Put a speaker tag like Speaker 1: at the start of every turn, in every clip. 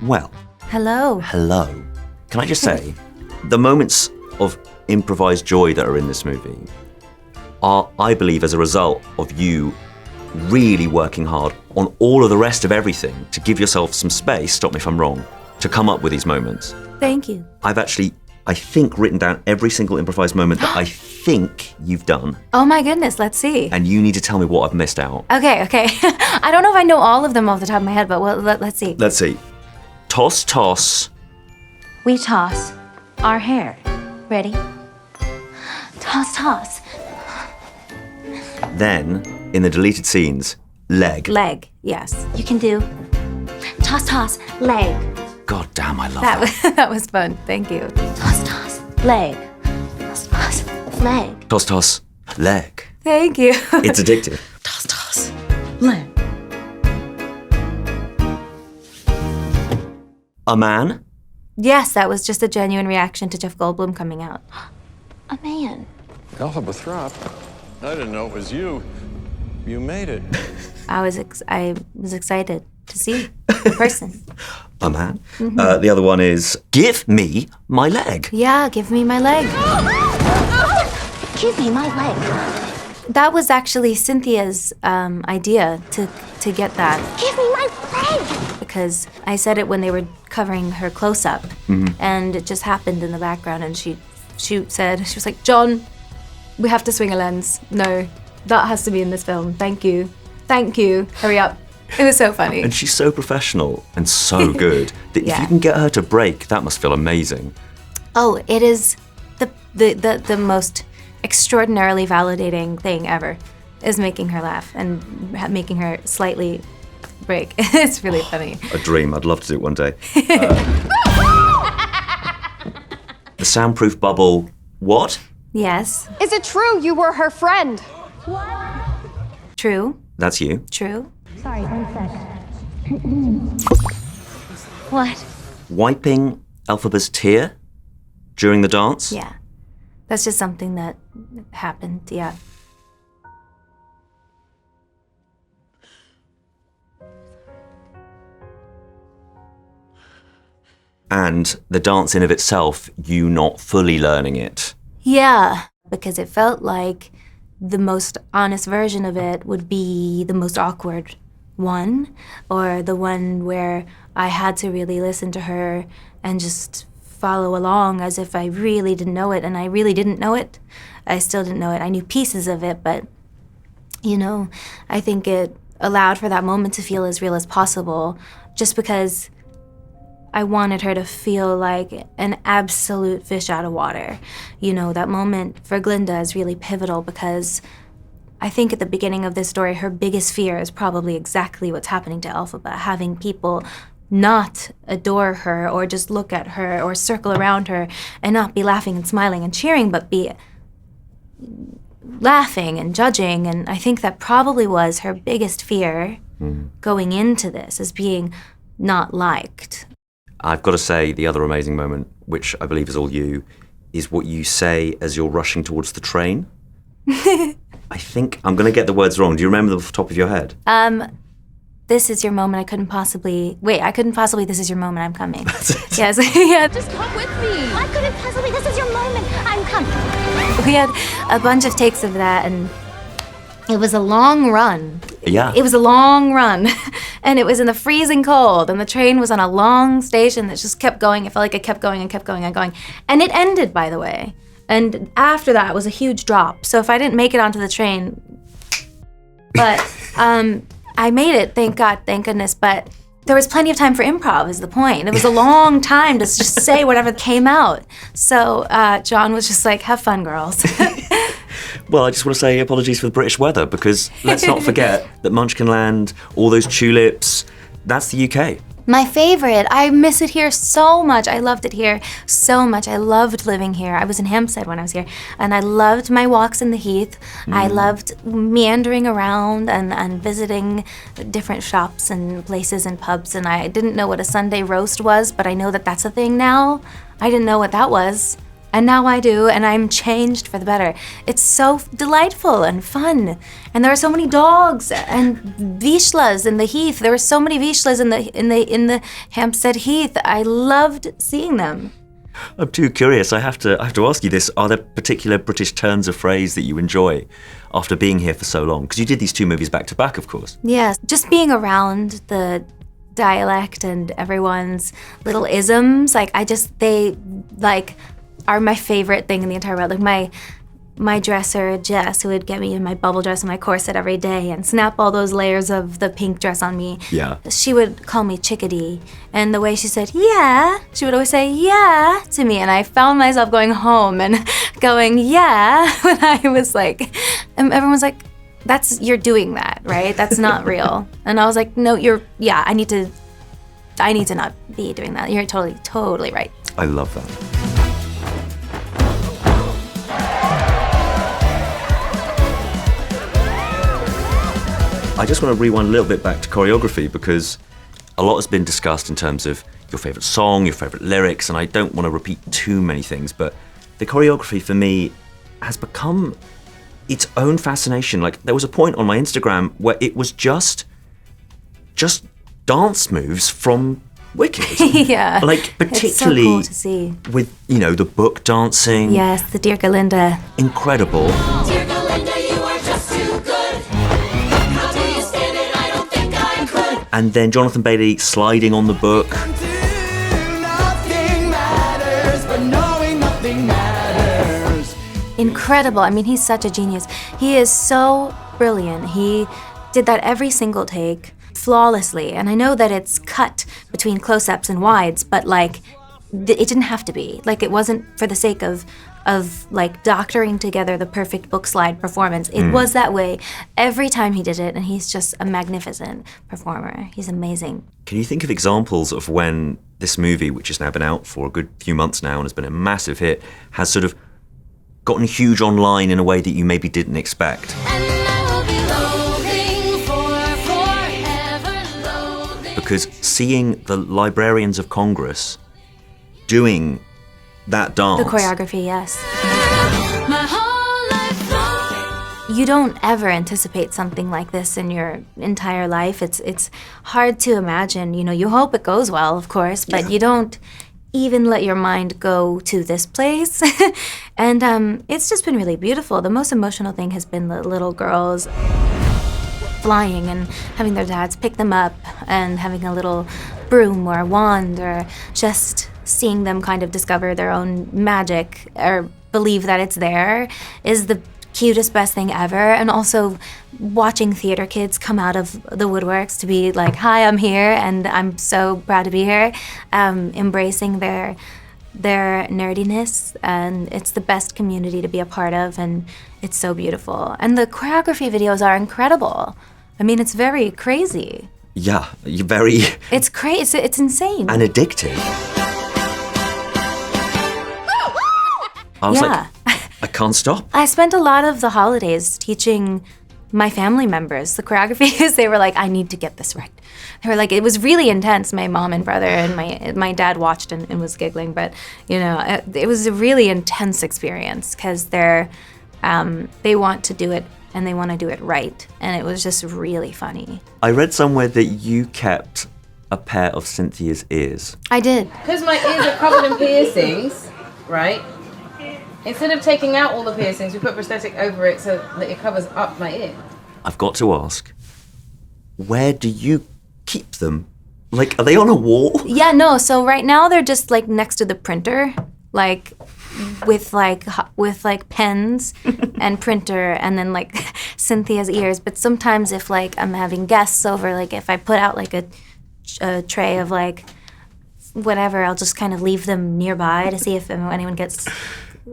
Speaker 1: Well.
Speaker 2: Hello.
Speaker 1: Hello. Can I just say, the moments of improvised joy that are in this movie are, I believe, as a result of you really working hard on all of the rest of everything to give yourself some space, stop me if I'm wrong, to come up with these moments.
Speaker 2: Thank you.
Speaker 1: I've actually, I think, written down every single improvised moment that I think you've done.
Speaker 2: Oh my goodness, let's see.
Speaker 1: And you need to tell me what I've missed out.
Speaker 2: Okay. I don't know if I know all of them off the top of my head, but let's see.
Speaker 1: Let's see. Toss, toss.
Speaker 2: We toss our hair. Ready? Toss, toss.
Speaker 1: Then, in the deleted scenes, leg.
Speaker 2: Leg, yes. You can do toss, toss, leg.
Speaker 1: God damn, I love that.
Speaker 2: That was fun. Thank you. Toss, toss, leg. Toss, toss, leg.
Speaker 1: Toss, toss, leg.
Speaker 2: Thank you.
Speaker 1: It's addictive.
Speaker 2: Toss, toss, leg.
Speaker 1: A man?
Speaker 2: Yes, that was just a genuine reaction to Jeff Goldblum coming out. A man.
Speaker 3: Elphaba. I didn't know it was you. You made it.
Speaker 2: I was excited to see the person.
Speaker 1: A man? Mm-hmm. The other one is, give me my leg.
Speaker 2: Yeah, give me my leg.
Speaker 4: Give me my leg.
Speaker 2: That was actually Cynthia's idea to get that.
Speaker 4: Give me my leg.
Speaker 2: Because I said it when they were covering her close-up, and it just happened in the background, and she was like, John, we have to swing a lens. No, that has to be in this film. Thank you, hurry up. It was so funny.
Speaker 1: And she's so professional and so good that if you can get her to break, that must feel amazing.
Speaker 2: Oh, it is the most extraordinarily validating thing ever, is making her laugh and making her slightly break. It's really funny.
Speaker 1: A dream. I'd love to do it one day. The soundproof bubble. What?
Speaker 2: Yes.
Speaker 4: Is it true you were her friend?
Speaker 2: True.
Speaker 1: That's you.
Speaker 2: True.
Speaker 4: Sorry, 1 sec. What?
Speaker 1: Wiping Elphaba's tear during the dance?
Speaker 2: Yeah. That's just something that happened, yeah.
Speaker 1: And the dance in of itself, you not fully learning it.
Speaker 2: Yeah, because it felt like the most honest version of it would be the most awkward one, or the one where I had to really listen to her and just follow along as if I really didn't know it, and I really didn't know it. I still didn't know it. I knew pieces of it, but, I think it allowed for that moment to feel as real as possible, just because I wanted her to feel like an absolute fish out of water. That moment for Glinda is really pivotal because I think at the beginning of this story, her biggest fear is probably exactly what's happening to Elphaba, having people not adore her or just look at her or circle around her and not be laughing and smiling and cheering, but be laughing and judging. And I think that probably was her biggest fear going into this, as being not liked.
Speaker 1: I've got to say, the other amazing moment, which I believe is all you, is what you say as you're rushing towards the train. I think I'm going to get the words wrong. Do you remember them off the top of your head?
Speaker 2: This is your moment, this is your moment, I'm coming. Yes,
Speaker 4: yeah. Just come with me. I couldn't possibly, this is your moment, I'm coming.
Speaker 2: We had a bunch of takes of that, and it was a long run.
Speaker 1: Yeah.
Speaker 2: It was a long run, and it was in the freezing cold, and the train was on a long station that just kept going. It felt like it kept going and kept going and going. And it ended, by the way. And after that was a huge drop. So if I didn't make it onto the train, but I made it, thank God, thank goodness. But there was plenty of time for improv, is the point. It was a long time to just say whatever came out. So John was just like, have fun, girls.
Speaker 1: Well, I just want to say apologies for the British weather, because let's not forget that Munchkinland, all those tulips, that's the UK.
Speaker 2: My favorite. I miss it here so much. I loved it here so much. I loved living here. I was in Hampstead when I was here, and I loved my walks in the Heath. I loved meandering around and visiting different shops and places and pubs, and I didn't know what a Sunday roast was, but I know that that's a thing now. I didn't know what that was. And now I do, and I'm changed for the better. It's so delightful and fun. And there are so many dogs and Vishlas in the heath. There were so many Vishlas in the Hampstead Heath. I loved seeing them.
Speaker 1: I'm too curious. I have to ask you this. Are there particular British turns of phrase that you enjoy after being here for so long? Because you did these 2 movies back to back, of course.
Speaker 2: Yes, just being around the dialect and everyone's little isms, they are my favorite thing in the entire world. Like my dresser, Jess, who would get me in my bubble dress and my corset every day and snap all those layers of the pink dress on me.
Speaker 1: Yeah.
Speaker 2: She would call me chickadee. And the way she said, yeah, she would always say, yeah, to me. And I found myself going home and going, yeah, when I was like, and everyone's like, you're doing that, right? That's not real. And I was like, no, I need to not be doing that. You're totally right.
Speaker 1: I love that. I just want to rewind a little bit back to choreography because a lot has been discussed in terms of your favourite song, your favourite lyrics, and I don't want to repeat too many things, but the choreography for me has become its own fascination. Like, there was a point on my Instagram where it was just dance moves from Wicked.
Speaker 2: Yeah.
Speaker 1: Like, particularly
Speaker 2: it's so cool to see.
Speaker 1: With, the book dancing.
Speaker 2: Yes, the Dear Glinda.
Speaker 1: Incredible.
Speaker 5: Dear Glinda, you are just too good. How do you stand it? I don't think I could.
Speaker 1: And then Jonathan Bailey sliding on the book.
Speaker 5: Nothing matters, but knowing nothing matters.
Speaker 2: Incredible. I mean, he's such a genius. He is so brilliant. He did that every single take flawlessly. And I know that it's cut between close-ups and wides, but it didn't have to be. Like, it wasn't for the sake of doctoring together the perfect book slide performance. It was that way every time he did it, and he's just a magnificent performer. He's amazing.
Speaker 1: Can you think of examples of when this movie, which has now been out for a good few months now and has been a massive hit, has sort of gotten huge online in a way that you maybe didn't expect? Because seeing the Librarians of Congress doing that dance...
Speaker 2: The choreography, yes. You don't ever anticipate something like this in your entire life. It's hard to imagine. You hope it goes well, of course, but you don't even let your mind go to this place. And it's just been really beautiful. The most emotional thing has been the little girls flying and having their dads pick them up and having a little broom or a wand, or just seeing them kind of discover their own magic or believe that it's there is the cutest, best thing ever. And also watching theater kids come out of the woodworks to be like, hi, I'm here and I'm so proud to be here, embracing their nerdiness, and it's the best community to be a part of, and it's so beautiful. And the choreography videos are incredible. I mean, it's very crazy.
Speaker 1: Yeah, you're very...
Speaker 2: It's crazy. It's insane.
Speaker 1: And addictive. I was like, I can't stop.
Speaker 2: I spent a lot of the holidays teaching my family members the choreography because they were like, I need to get this right. They were like, it was really intense. My mom and brother and my dad watched and was giggling, but it was a really intense experience because they want to do it and they want to do it right, and it was just really funny.
Speaker 1: I read somewhere that you kept a pair of Cynthia's ears.
Speaker 2: I did.
Speaker 6: Because my ears are covered in piercings, right? Instead of taking out all the piercings, we put prosthetic over it so that it covers up my ear.
Speaker 1: I've got to ask, where do you keep them? Like, are they on a wall?
Speaker 2: Yeah, no. So right now they're just like next to the printer, like with pens and printer, and then like Cynthia's ears. But sometimes if like I'm having guests over, like if I put out like a tray of like whatever, I'll just kind of leave them nearby to see if anyone gets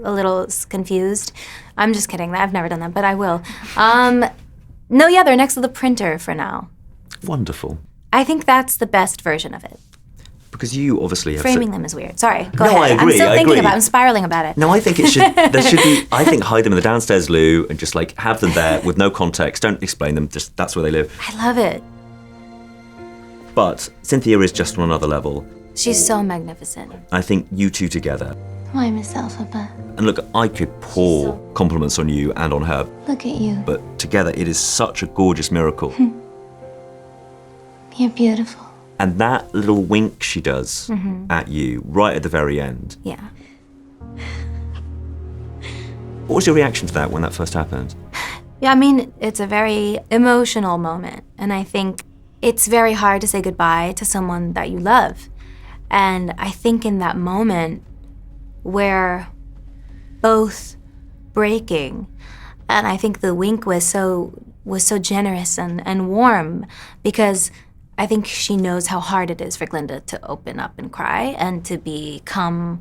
Speaker 2: a little confused. I'm just kidding. I've never done that, but I will. No, yeah, they're next to the printer for now.
Speaker 1: Wonderful.
Speaker 2: I think that's the best version of it.
Speaker 1: Because you obviously have...
Speaker 2: Framing them is weird. Sorry, go ahead.
Speaker 1: I agree,
Speaker 2: I'm still
Speaker 1: I
Speaker 2: thinking
Speaker 1: agree.
Speaker 2: about it. I'm spiraling about it.
Speaker 1: No, I think there should be, I think hide them in the downstairs loo and just like have them there with no context. Don't explain them, just that's where they live.
Speaker 2: I love it.
Speaker 1: But Cynthia is just on another level.
Speaker 2: She's so magnificent.
Speaker 1: I think you two together
Speaker 2: Why, Miss Elphaba?
Speaker 1: And look, I could pour compliments on you and on her,
Speaker 2: Look at you.
Speaker 1: but together it is such a gorgeous miracle.
Speaker 2: You're beautiful.
Speaker 1: And that little wink she does at you right at the very end.
Speaker 2: Yeah.
Speaker 1: What was your reaction to that when that first happened?
Speaker 2: Yeah, I mean, it's a very emotional moment. And I think it's very hard to say goodbye to someone that you love. And I think in that moment, we're both breaking. And I think the wink was so generous and warm, because I think she knows how hard it is for Glinda to open up and cry and to become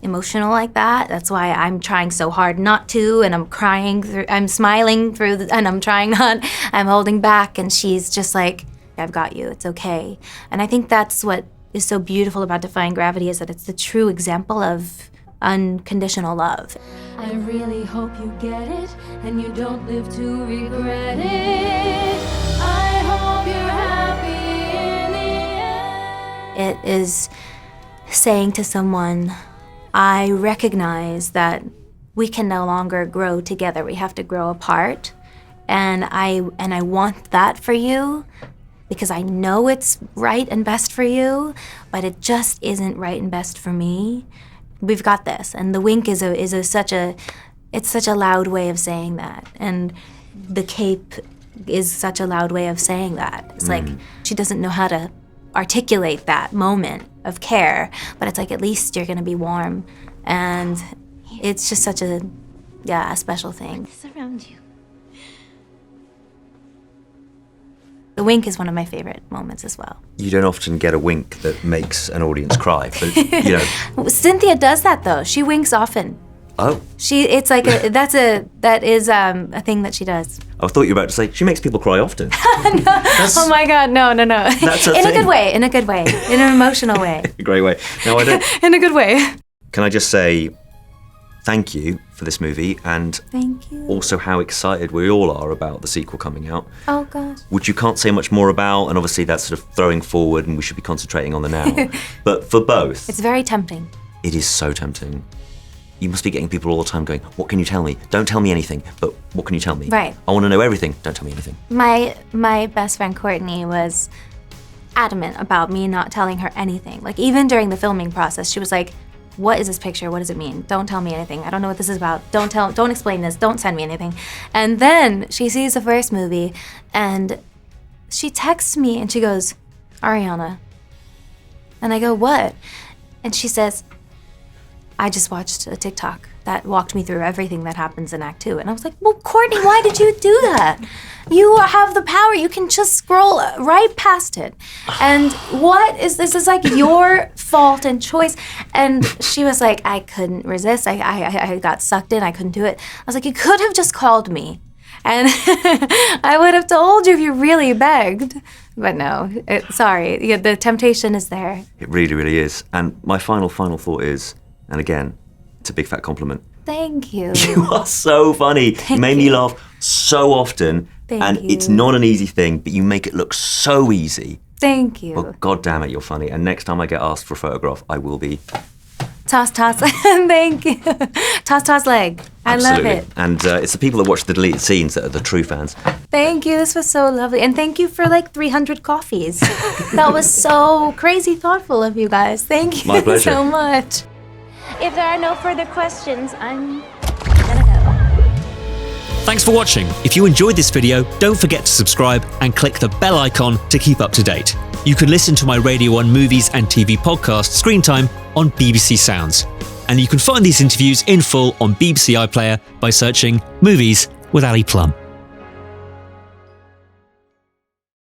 Speaker 2: emotional like that. That's why I'm trying so hard not to, and I'm crying through, I'm smiling through, and I'm trying not, I'm holding back, and she's just like, I've got you, it's okay. And I think that's what is so beautiful about Defying Gravity, is that it's the true example of unconditional love.
Speaker 5: I really hope you get it, and you don't live to regret it. I hope you're happy in the end.
Speaker 2: It is saying to someone, I recognize that we can no longer grow together. We have to grow apart. And I want that for you, because I know it's right and best for you, but it just isn't right and best for me. We've got this. And the wink is such a loud way of saying that. And the cape is such a loud way of saying that. It's like she doesn't know how to articulate that moment of care, but it's like, at least you're gonna be warm. And it's just such a special thing.
Speaker 4: Surround you.
Speaker 2: The wink is one of my favorite moments as well.
Speaker 1: You don't often get a wink that makes an audience cry, but you know.
Speaker 2: Cynthia does that though. She winks often.
Speaker 1: Oh.
Speaker 2: It's like that is a thing that she does.
Speaker 1: I thought you were about to say she makes people cry often.
Speaker 2: Oh my God, no.
Speaker 1: That's a
Speaker 2: in
Speaker 1: thing.
Speaker 2: a good way, in an emotional way.
Speaker 1: A great way. No, I don't.
Speaker 2: In a good way.
Speaker 1: Can I just say thank you for this movie, and
Speaker 2: Thank you.
Speaker 1: also how excited we all are about the sequel coming out,
Speaker 2: Oh God.
Speaker 1: which you can't say much more about, and obviously that's sort of throwing forward and we should be concentrating on the now. But for both,
Speaker 2: It's very tempting.
Speaker 1: it is so tempting. You must be getting people all the time going, what can you tell me? Don't tell me anything, but what can you tell me?
Speaker 2: Right.
Speaker 1: I want to know everything, don't tell me anything.
Speaker 2: My best friend Courtney was adamant about me not telling her anything. Like, even during the filming process, she was like, what is this picture? What does it mean? Don't tell me anything. I don't know what this is about. Don't explain this. Don't send me anything. And then she sees the first movie and she texts me and she goes, Ariana. And I go, what? And she says, I just watched a TikTok that walked me through everything that happens in Act 2. And I was like, well, Courtney, why did you do that? You have the power. You can just scroll right past it. And what is this? Is like your fault and choice. And she was like, I couldn't resist. I got sucked in. I couldn't do it. I was like, you could have just called me. And I would have told you if you really begged. But no, sorry. Yeah, the temptation is there.
Speaker 1: It really, really is. And my final thought is, and again, it's a big fat compliment.
Speaker 2: Thank you.
Speaker 1: You are so funny. You made me laugh so often.
Speaker 2: Thank
Speaker 1: It's
Speaker 2: you.
Speaker 1: not an easy thing, but you make it look so easy.
Speaker 2: Thank you.
Speaker 1: But God damn it, you're funny. And next time I get asked for a photograph, I will be.
Speaker 2: Toss. Thank you. Toss leg. I love
Speaker 1: Absolutely.
Speaker 2: it.
Speaker 1: And it's the people that watch the deleted scenes that are the true fans.
Speaker 2: Thank you. This was so lovely. And thank you for like 300 coffees. That was so crazy thoughtful of you guys. Thank you
Speaker 1: My pleasure.
Speaker 2: so much.
Speaker 4: If there are no further questions, I'm gonna go.
Speaker 7: Thanks for watching. If you enjoyed this video, don't forget to subscribe and click the bell icon to keep up to date. You can listen to my Radio 1 movies and TV podcast Screen Time on BBC Sounds. And you can find these interviews in full on BBC iPlayer by searching Movies with Ali Plumb.